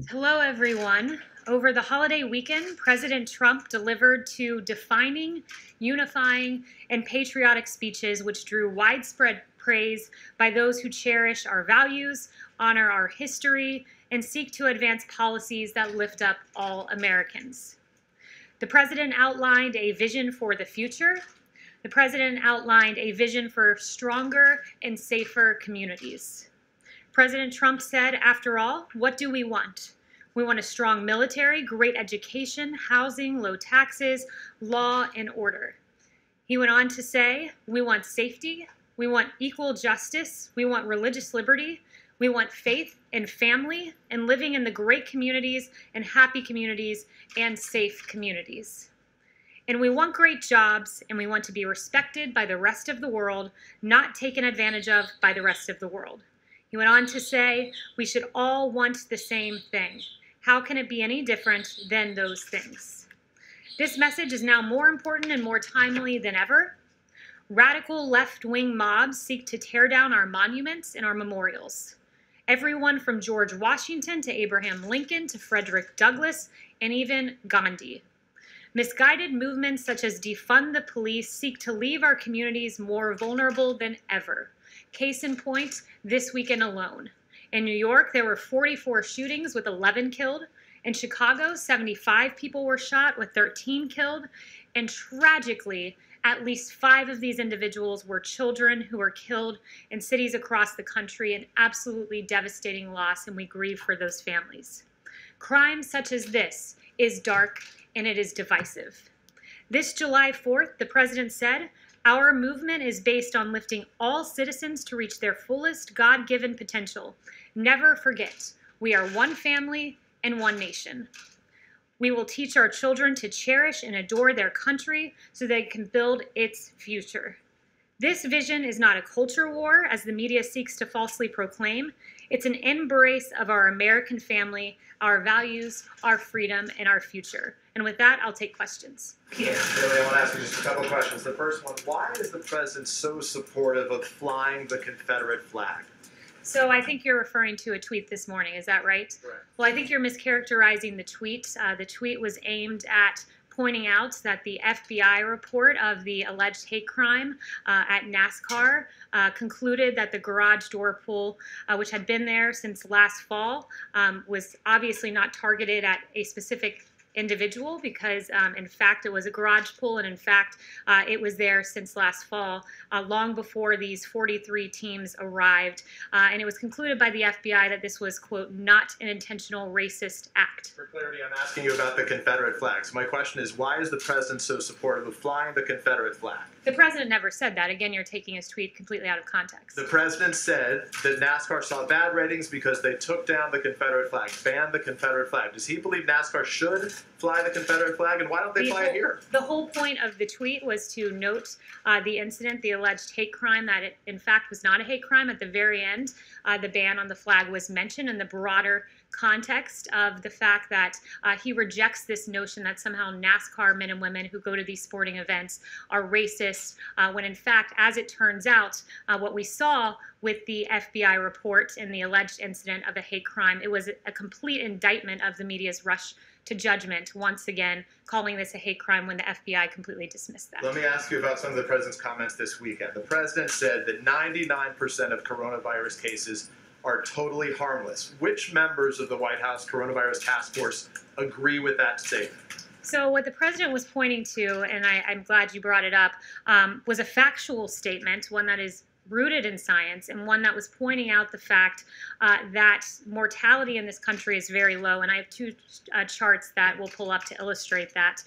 Hello, everyone. Over the holiday weekend, President Trump delivered two defining, unifying, and patriotic speeches which drew widespread praise by those who cherish our values, honor our history, and seek to advance policies that lift up all Americans. The president outlined a vision for the future. The president outlined a vision for stronger and safer communities. President Trump said, after all, what do we want? We want a strong military, great education, housing, low taxes, law, and order. He went on to say, we want safety, we want equal justice, we want religious liberty, we want faith and family, and living in the great communities and happy communities and safe communities. And we want great jobs, and we want to be respected by the rest of the world, not taken advantage of by the rest of the world. He went on to say, we should all want the same thing. How can it be any different than those things? This message is now more important and more timely than ever. Radical left-wing mobs seek to tear down our monuments and our memorials. Everyone from George Washington to Abraham Lincoln to Frederick Douglass and even Gandhi. Misguided movements such as defund the police seek to leave our communities more vulnerable than ever. Case in point, this weekend alone. In New York, there were 44 shootings with 11 killed. In Chicago, 75 people were shot with 13 killed. And tragically, at least 5 of these individuals were children who were killed in cities across the country, an absolutely devastating loss, and we grieve for those families. Crime such as this is dark and it is divisive. This July 4th, the president said, our movement is based on lifting all citizens to reach their fullest God-given potential. Never forget, we are one family and one nation. We will teach our children to cherish and adore their country so they can build its future. This vision is not a culture war, as the media seeks to falsely proclaim. It's an embrace of our American family, our values, our freedom, and our future. And with that, I'll take questions. Yeah, really, I want to ask you just a couple of questions. The first one, why is the president so supportive of flying the Confederate flag? So I think you're referring to a tweet this morning, is that right? Correct. Well, I think you're mischaracterizing the tweet. The tweet was aimed at pointing out that the FBI report of the alleged hate crime at NASCAR concluded that the garage door pull, which had been there since last fall, was obviously not targeted at a specific individual because, in fact, it was a garage pull, and in fact, it was there since last fall, long before these 43 teams arrived. And it was concluded by the FBI that this was, quote, not an intentional racist act. For clarity, I'm asking you about the Confederate flag. So my question is, why is the president so supportive of flying the Confederate flag? The president never said that. Again, you're taking his tweet completely out of context. The president said that NASCAR saw bad ratings because they took down the Confederate flag, banned the Confederate flag. Does he believe NASCAR should fly the Confederate flag, and why don't they fly it here? The whole point of the tweet was to note the incident, the alleged hate crime, that it in fact was not a hate crime. At the very end, the ban on the flag was mentioned in the broader context of the fact that he rejects this notion that somehow NASCAR men and women who go to these sporting events are racist, when in fact, as it turns out, what we saw with the FBI report and the alleged incident of a hate crime, it was a complete indictment of the media's rush to judgment, once again calling this a hate crime when the FBI completely dismissed that. Let me ask you about some of the president's comments this weekend. The president said that 99% of coronavirus cases are totally harmless. Which members of the White House Coronavirus Task Force agree with that statement? So what the president was pointing to, and I'm glad you brought it up, was a factual statement, one that is rooted in science, and one that was pointing out the fact that mortality in this country is very low. And I have two charts that we'll pull up to illustrate that.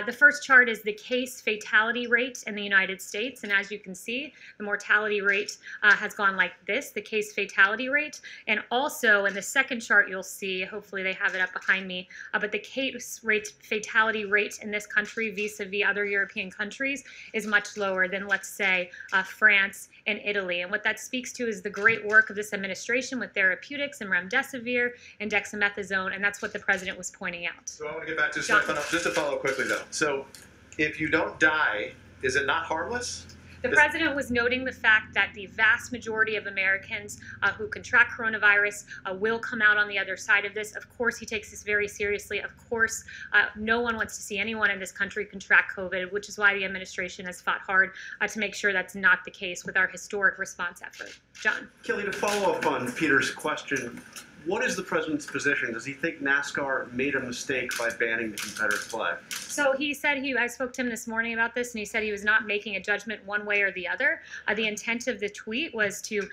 The first chart is the case fatality rate in the United States. And as you can see, the mortality rate has gone like this, the case fatality rate. And also in the second chart you'll see, hopefully they have it up behind me, but the case rate fatality rate in this country vis-a-vis other European countries is much lower than, let's say, France and Italy. And what that speaks to is the great work of this administration with therapeutics and remdesivir and dexamethasone, and that's what the president was pointing out. So I want to get back to just to follow quickly though. So if you don't die, is it not harmless? The president was noting the fact that the vast majority of Americans who contract coronavirus will come out on the other side of this. Of course, he takes this very seriously. Of course, no one wants to see anyone in this country contract COVID, which is why the administration has fought hard to make sure that's not the case with our historic response effort. John. Kayleigh, to follow up on Peter's question, what is the president's position? Does he think NASCAR made a mistake by banning the Confederate flag? So he said I spoke to him this morning about this, and he said he was not making a judgment one way or the other. The intent of the tweet was to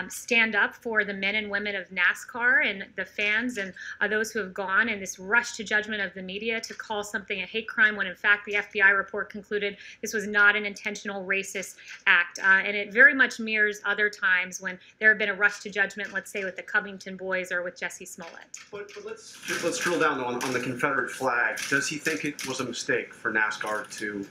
stand up for the men and women of NASCAR and the fans and those who have gone, and this rush to judgment of the media to call something a hate crime when in fact the FBI report concluded this was not an intentional racist act. And it very much mirrors other times when there have been a rush to judgment, let's say with the Covington boys or with Jesse Smollett. But let's drill down on the Confederate flag. Does he think it was a mistake for NASCAR to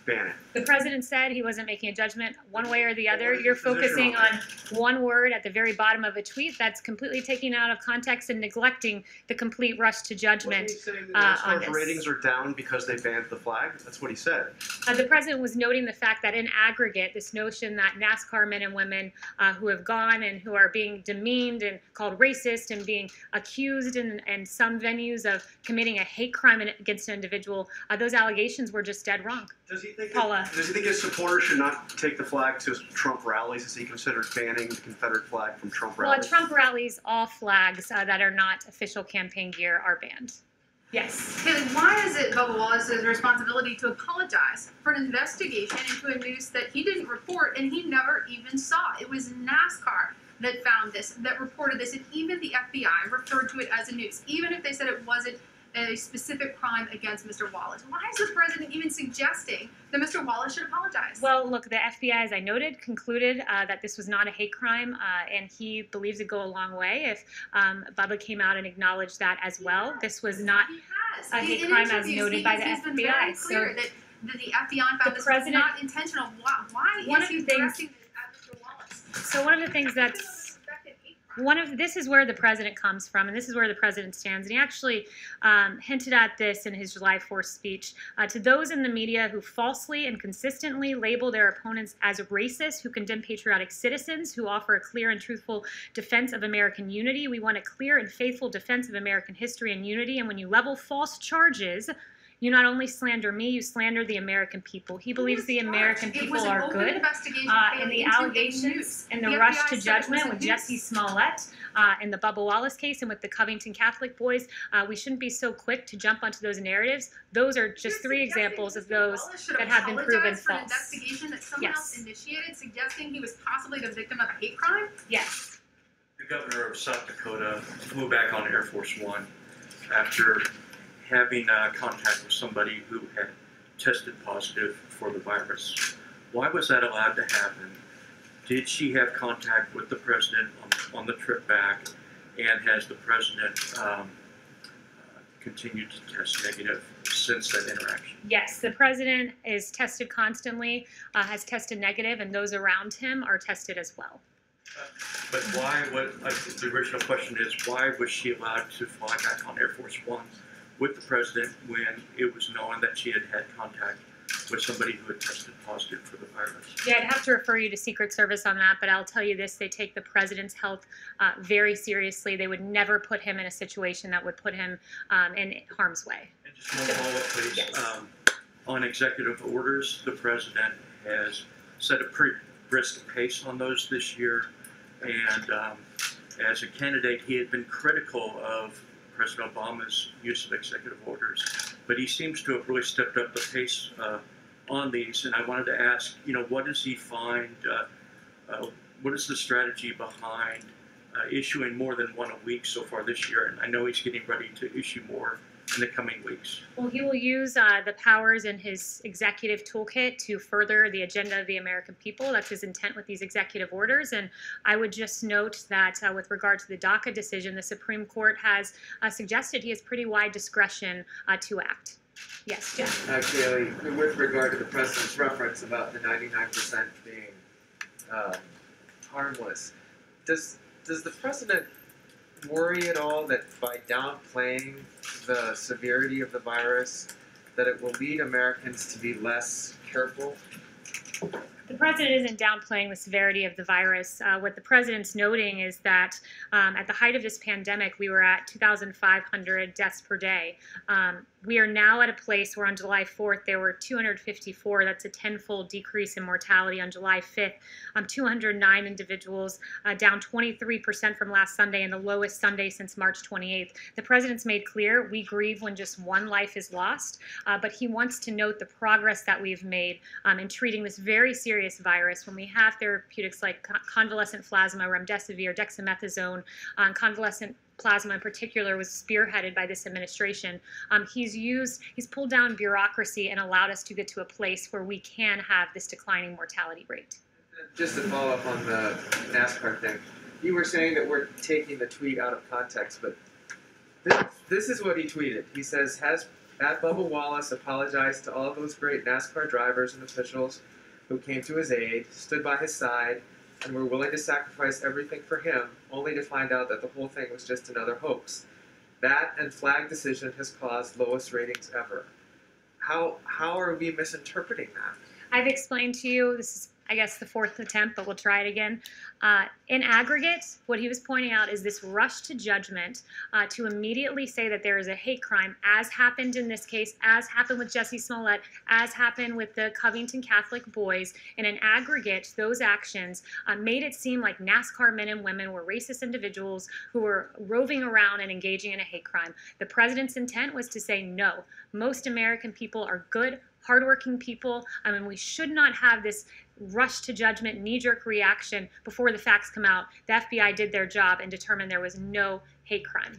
ban it? The president said he wasn't making a judgment one way or the other. You're focusing on one word at the very bottom of a tweet that's completely taken out of context and neglecting the complete rush to judgment on this. NASCAR's ratings are down because they banned the flag? That's what he said. The president was noting the fact that in aggregate, this notion that NASCAR men and women who have gone and who are being demeaned and called racist and being accused in some venues of committing a hate crime against an individual, those allegations were just dead wrong. Does he think Paula. Does he think his supporters should not take the flag to Trump rallies? Has he considered banning the Confederate flag from Trump rallies? Well, at Trump rallies, all flags that are not official campaign gear are banned. Yes. Kayleigh, why is it Bubba Wallace's responsibility to apologize for an investigation into a noose that he didn't report and he never even saw? It was NASCAR that found this, that reported this, and even the FBI referred to it as a noose, even if they said it wasn't a specific crime against Mr. Wallace. Why is the president even suggesting that Mr. Wallace should apologize? Well, look, the FBI, as I noted, concluded that this was not a hate crime, and he believes it go a long way if Bubba came out and acknowledged that as well. This was not a hate crime as noted by the FBI. Been very clear that the FBI found this was not intentional. Why is he directing this at Mr. Wallace? So one of the things this is where the president comes from, and this is where the president stands. And he actually hinted at this in his July 4th speech. To those in the media who falsely and consistently label their opponents as racist, who condemn patriotic citizens, who offer a clear and truthful defense of American unity, we want a clear and faithful defense of American history and unity. And when you level false charges, you not only slander me, you slander the American people. He believes the American people are good. And the allegations and the rush to judgment with Jesse Smollett in the Bubba Wallace case and with the Covington Catholic boys, we shouldn't be so quick to jump onto those narratives. Those are just three examples of those that have been proven false. For an investigation that someone else initiated, suggesting he was possibly the victim of a hate crime? Yes. The governor of South Dakota flew back on Air Force One after having contact with somebody who had tested positive for the virus. Why was that allowed to happen? Did she have contact with the president on the trip back? And has the president continued to test negative since that interaction? Yes, the president is tested constantly, has tested negative, and those around him are tested as well. But why, the original question is, why was she allowed to fly back on Air Force One with the president when it was known that she had had contact with somebody who had tested positive for the virus? Yeah, I'd have to refer you to Secret Service on that, but I'll tell you this, they take the president's health very seriously. They would never put him in a situation that would put him in harm's way. And just one follow-up, please. Yes. On executive orders, the president has set a pretty brisk pace on those this year, and as a candidate, he had been critical of President Obama's use of executive orders, but he seems to have really stepped up the pace on these. And I wanted to ask, what does he find? What is the strategy behind issuing more than one a week so far this year? And I know he's getting ready to issue more in the coming weeks. Well, he will use the powers in his executive toolkit to further the agenda of the American people. That's his intent with these executive orders. And I would just note that with regard to the DACA decision, the Supreme Court has suggested he has pretty wide discretion to act. Yes, Jeff. Kayleigh, with regard to the president's reference about the 99% being harmless, does the president worry at all that by downplaying the severity of the virus, that it will lead Americans to be less careful? The president isn't downplaying the severity of the virus. What the president's noting is that at the height of this pandemic, we were at 2,500 deaths per day. We are now at a place where on July 4th, there were 254. That's a tenfold decrease in mortality. On July 5th, 209 individuals, down 23% from last Sunday and the lowest Sunday since March 28th. The president's made clear we grieve when just one life is lost, but he wants to note the progress that we've made in treating this very serious virus. When we have therapeutics like convalescent plasma, remdesivir, dexamethasone, convalescent plasma in particular was spearheaded by this administration. He's pulled down bureaucracy and allowed us to get to a place where we can have this declining mortality rate. Just to follow up on the NASCAR thing, you were saying that we're taking the tweet out of context, but this is what he tweeted. He says, "Has Bubba Wallace apologized to all those great NASCAR drivers and officials who came to his aid, stood by his side, and were willing to sacrifice everything for him, only to find out that the whole thing was just another hoax. That and flag decision has caused lowest ratings ever." How are we misinterpreting that? I've explained to you, this is, I guess, the fourth attempt, but we'll try it again. In aggregate, what he was pointing out is this rush to judgment to immediately say that there is a hate crime, as happened in this case, as happened with Jussie Smollett, as happened with the Covington Catholic boys. And in aggregate, those actions made it seem like NASCAR men and women were racist individuals who were roving around and engaging in a hate crime. The president's intent was to say, no, most American people are good, hardworking people. I mean, we should not have this rush to judgment, knee-jerk reaction before the facts come out. The FBI did their job and determined there was no hate crime.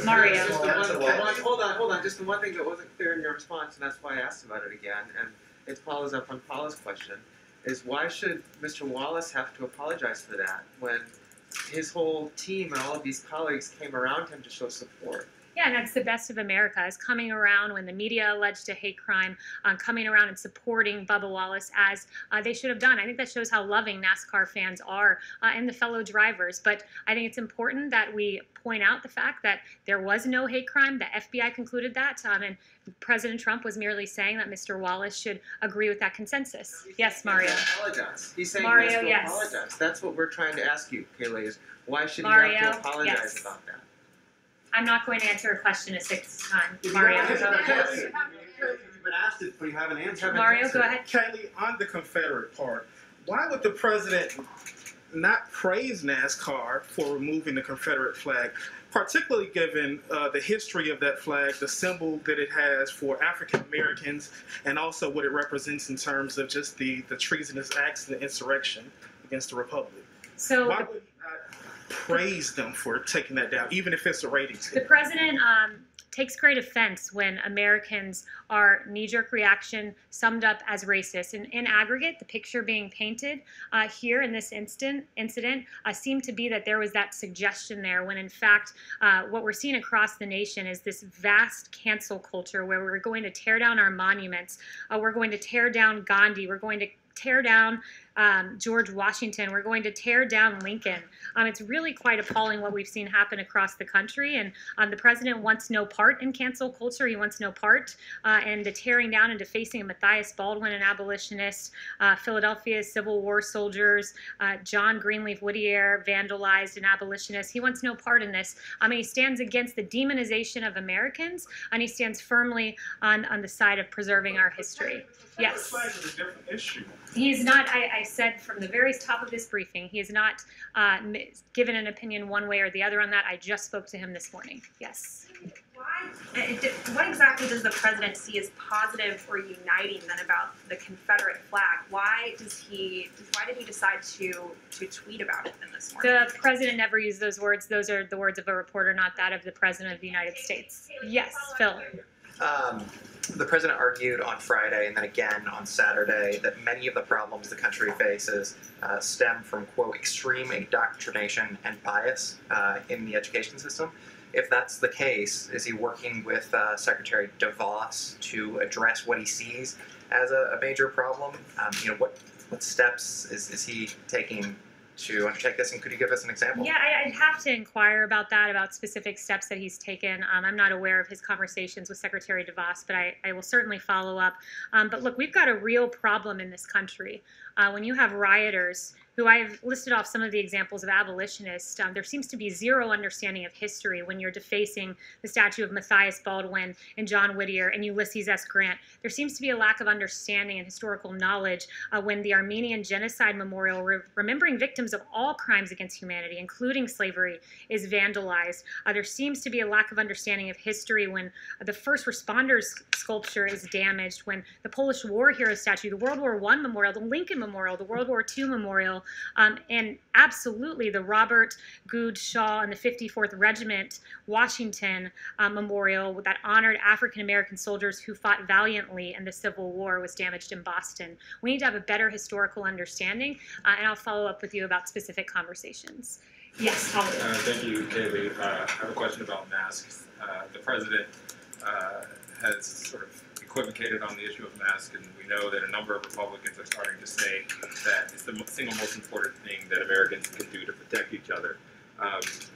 Mario. Hold on. Just the one thing that wasn't clear in your response, and that's why I asked about it again, and it follows up on Paula's question, is why should Mr. Wallace have to apologize for that when his whole team and all of these colleagues came around him to show support? Yeah, and that's the best of America, is coming around when the media alleged a hate crime, coming around and supporting Bubba Wallace as they should have done. I think that shows how loving NASCAR fans are and the fellow drivers. But I think it's important that we point out the fact that there was no hate crime. The FBI concluded that, and President Trump was merely saying that Mr. Wallace should agree with that consensus. Yes, Mario. Apologize. He's saying Mario, he has to apologize. That's what we're trying to ask you, Kayleigh, is why should he have to apologize about that? I'm not going to answer a question a sixth time. Mario. You've been asked it, but you haven't answered. Mario, go ahead. Kayleigh, on the Confederate part, why would the president not praise NASCAR for removing the Confederate flag, particularly given the history of that flag, the symbol that it has for African Americans, and also what it represents in terms of just the treasonous acts and the insurrection against the Republic? So why would he not praise them for taking that down, even if it's a ratings hit? The president takes great offense when Americans are knee-jerk reaction summed up as racist. In aggregate, the picture being painted here in this incident seemed to be that there was that suggestion there, when in fact what we're seeing across the nation is this vast cancel culture where we're going to tear down our monuments, we're going to tear down Gandhi, we're going to tear down George Washington, we're going to tear down Lincoln. It's really quite appalling what we've seen happen across the country, and the president wants no part in cancel culture. He wants no part in the tearing down and defacing of Matthias Baldwin, an abolitionist, Philadelphia's Civil War soldiers, John Greenleaf Whittier, vandalized, an abolitionist. He wants no part in this. He stands against the demonization of Americans, and he stands firmly on the side of preserving our history. Yes. The flag is a different issue. He is not, I said from the very top of this briefing, he has not given an opinion one way or the other on that. I just spoke to him this morning. Yes. What exactly does the president see as positive or uniting then about the Confederate flag? Why did he decide to tweet about it then this morning? The president never used those words. Those are the words of a reporter, not that of the president of the United States. Yes, Phil. The president argued on Friday and then again on Saturday that many of the problems the country faces stem from, quote, extreme indoctrination and bias in the education system. If that's the case, is he working with Secretary DeVos to address what he sees as a major problem? What steps is he taking to undertake this, and could you give us an example? Yeah, I'd have to inquire about that, about specific steps that he's taken. I'm not aware of his conversations with Secretary DeVos, but I will certainly follow up. But look, we've got a real problem in this country. when you have rioters who I've listed off some of the examples of abolitionists, there seems to be zero understanding of history when you're defacing the statue of Matthias Baldwin and John Whittier and Ulysses S. Grant. There seems to be a lack of understanding and historical knowledge when the Armenian Genocide Memorial, remembering victims of all crimes against humanity, including slavery, is vandalized. There seems to be a lack of understanding of history when the first responders sculpture is damaged, when the Polish war hero statue, the World War I memorial, the Lincoln Memorial, the World War II memorial, and absolutely the Robert Good Shaw and the 54th Regiment Washington Memorial that honored African-American soldiers who fought valiantly in the Civil War was damaged in Boston. We need to have a better historical understanding, and I'll follow up with you about specific conversations. Yes, Holly. Thank you, Kayleigh. I have a question about masks. The president has sort of equivocated on the issue of masks, and we know that a number of Republicans are starting to say that it's the single most important thing that Americans can do to protect each other.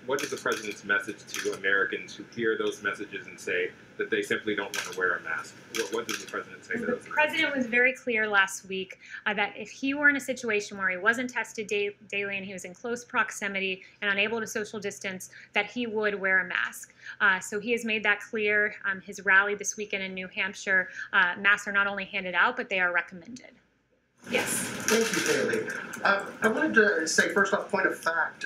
What is the president's message to Americans who hear those messages and say that they simply don't want to wear a mask? What does the president say to those? The president was very clear last week that if he were in a situation where he wasn't tested daily and he was in close proximity and unable to social distance, that he would wear a mask. So he has made that clear. His rally this weekend in New Hampshire, masks are not only handed out, but they are recommended. Yes. Thank you, Kayleigh. I wanted to say, first off, point of fact,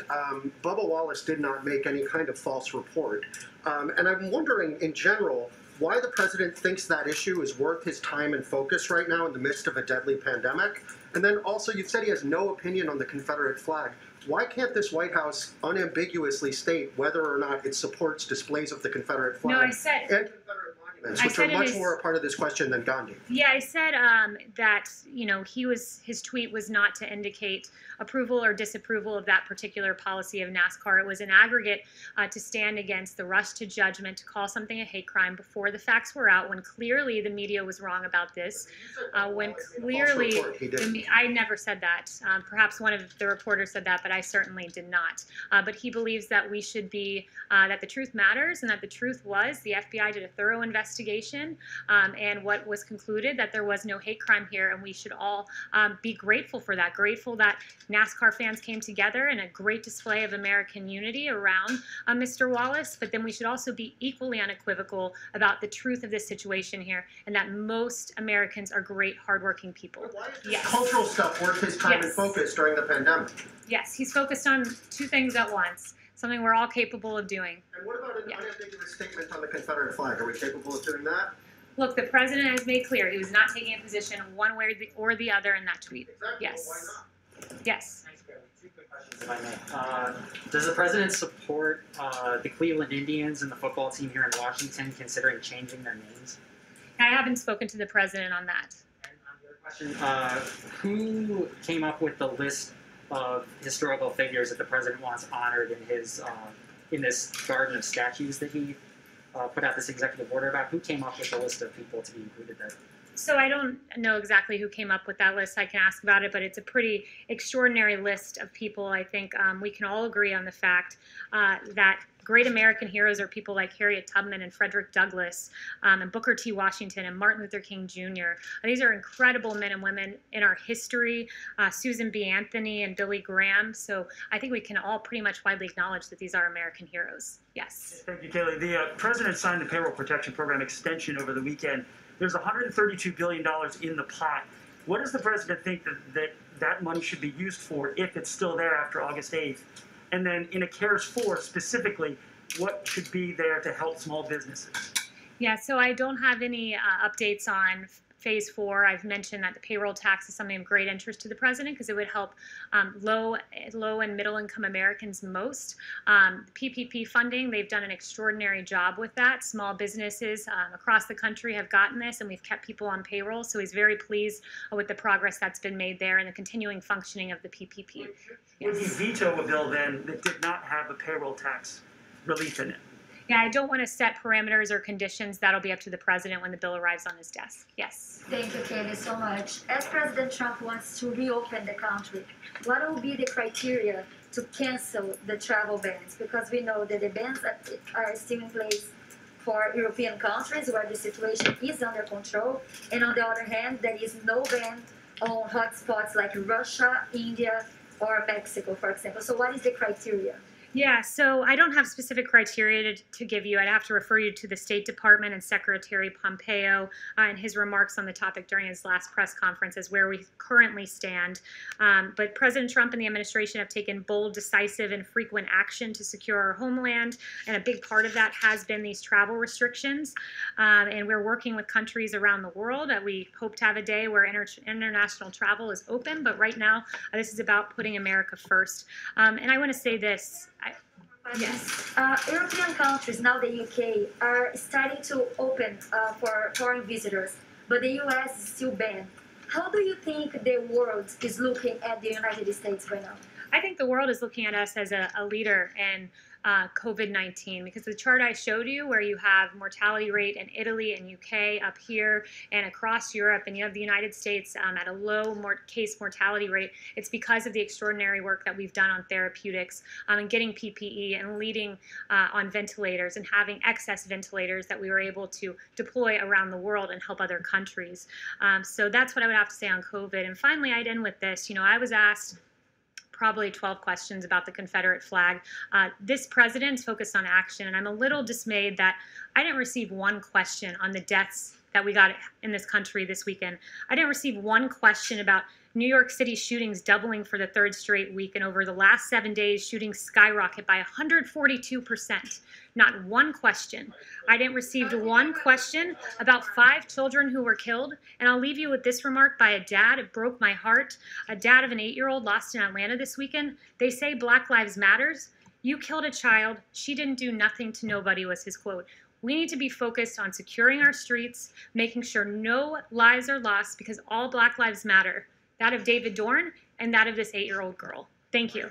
Bubba Wallace did not make any kind of false report. And I'm wondering, in general, why the president thinks that issue is worth his time and focus right now in the midst of a deadly pandemic. And then also, you've said he has no opinion on the Confederate flag. Why can't this White House unambiguously state whether or not it supports displays of the Confederate flag? No, I said... And Confederate monuments, which are much more a part of this question than Gandhi. Yeah, I said that, you know, his tweet was not to indicate approval or disapproval of that particular policy of NASCAR. It was an aggregate to stand against the rush to judgment, to call something a hate crime before the facts were out, when clearly the media was wrong about this. When clearly, I never said that. Perhaps one of the reporters said that, but I certainly did not. But he believes that we should be, that the truth matters, and that the truth was the FBI did a thorough investigation, and what was concluded that there was no hate crime here, and we should all be grateful for that, grateful that NASCAR fans came together in a great display of American unity around Mr. Wallace, but then we should also be equally unequivocal about the truth of this situation here, and that most Americans are great, hardworking people. Why is this cultural stuff worth his time and focus during the pandemic? Yes, he's focused on two things at once, something we're all capable of doing. And what about an unambiguous statement on the Confederate flag? Are we capable of doing that? Look, the president has made clear he was not taking a position one way or the other in that tweet. Exactly. Yes. Well, why not? Yes. Two quick questions, if I may. Does the president support the Cleveland Indians and the football team here in Washington considering changing their names? I haven't spoken to the president on that. And on the other question, who came up with the list of historical figures that the president wants honored in this garden of statues that he put out this executive order about? Who came up with the list of people to be included there? So I don't know exactly who came up with that list. I can ask about it, but it's a pretty extraordinary list of people. I think we can all agree on the fact that great American heroes are people like Harriet Tubman and Frederick Douglass and Booker T. Washington and Martin Luther King Jr. These are incredible men and women in our history, Susan B. Anthony and Billy Graham. So I think we can all pretty much widely acknowledge that these are American heroes. Yes. Thank you, Kayleigh. The president signed the Payroll Protection Program extension over the weekend. There's $132 billion in the pot. What does the president think that money should be used for if it's still there after August 8th? And then in a CARES 4 specifically, what should be there to help small businesses? Yeah, so I don't have any updates on Phase 4. I've mentioned that the payroll tax is something of great interest to the president because it would help low and middle income Americans most. PPP funding, they've done an extraordinary job with that. Small businesses across the country have gotten this, and we've kept people on payroll. So he's very pleased with the progress that's been made there and the continuing functioning of the PPP. Would he veto a bill then that did not have a payroll tax relief in it? Yeah, I don't want to set parameters or conditions. That'll be up to the president when the bill arrives on his desk. Yes. Thank you, Kayleigh, so much. As President Trump wants to reopen the country, what will be the criteria to cancel the travel bans? Because we know that the bans are still in place for European countries where the situation is under control, and on the other hand, there is no ban on hotspots like Russia, India, or Mexico, for example. So what is the criteria? Yeah, so I don't have specific criteria to give you. I'd have to refer you to the State Department and Secretary Pompeo and his remarks on the topic during his last press conference as where we currently stand. But President Trump and the administration have taken bold, decisive, and frequent action to secure our homeland, and a big part of that has been these travel restrictions. And we're working with countries around the world. We hope to have a day where international travel is open, but right now this is about putting America first. And I want to say this. Yes. European countries, now the UK, are starting to open for foreign visitors, but the US is still banned. How do you think the world is looking at the United States right now? I think the world is looking at us as a leader in COVID-19, because the chart I showed you where you have mortality rate in Italy and UK up here and across Europe, and you have the United States at a low case mortality rate, it's because of the extraordinary work that we've done on therapeutics and getting PPE and leading on ventilators and having excess ventilators that we were able to deploy around the world and help other countries. So that's what I would have to say on COVID. And finally, I'd end with this. You know, I was asked probably 12 questions about the Confederate flag. This president's focused on action, and I'm a little dismayed that I didn't receive one question on the deaths that we got in this country this weekend. I didn't receive one question about New York City shootings doubling for the third straight week, and over the last 7 days, shootings skyrocket by 142%. Not one question. I didn't receive one question about 5 children who were killed. And I'll leave you with this remark by a dad. It broke my heart. A dad of an 8-year-old lost in Atlanta this weekend. They say Black Lives Matters. You killed a child. She didn't do nothing to nobody, was his quote. We need to be focused on securing our streets, making sure no lives are lost, because all Black lives matter. That of David Dorn and that of this 8-year-old girl. Thank you.